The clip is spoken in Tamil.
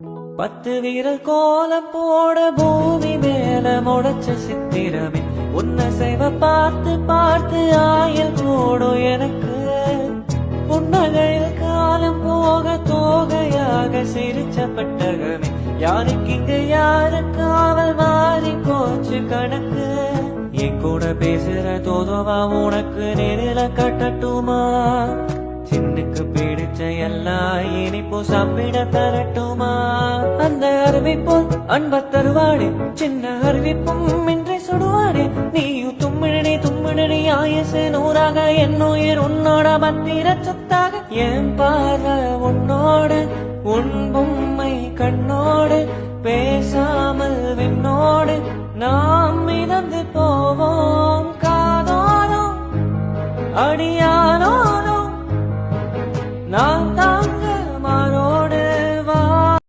10 வீரல் கோலம் போட பூமி மேல முளைச்ச சித்திரமே உன்னை செய்வ பார்த்து பார்த்து ஆயில் கூடும் எனக்கு புன்னகையில் காலம் போக தோகையாக சிரிச்ச பெட்டகமே யாருக்கு இங்கு யாரு காவல் மாறி போச்சு கணக்கு என் கூட பேசுற தோதோவா உனக்கு நேரில கட்டட்டுமா சின்னுக்கு பிடிச்ச எல்லாம் இனிப்பு சாப்பிட தரட்டுமா அந்த அறிவிப்போல் அன்ப தருவாடே சின்ன அறிவிப்பும் இன்றி சுடுவாடே நீயும் தும்மிழி ஆயசு நூறாக என் உயிர் உன்னோட பத்திர சொத்தாக என் பார்வை உன்னோடு உன் பொம்மை கண்ணோடு பேசாமல் விண்ணோடு நான்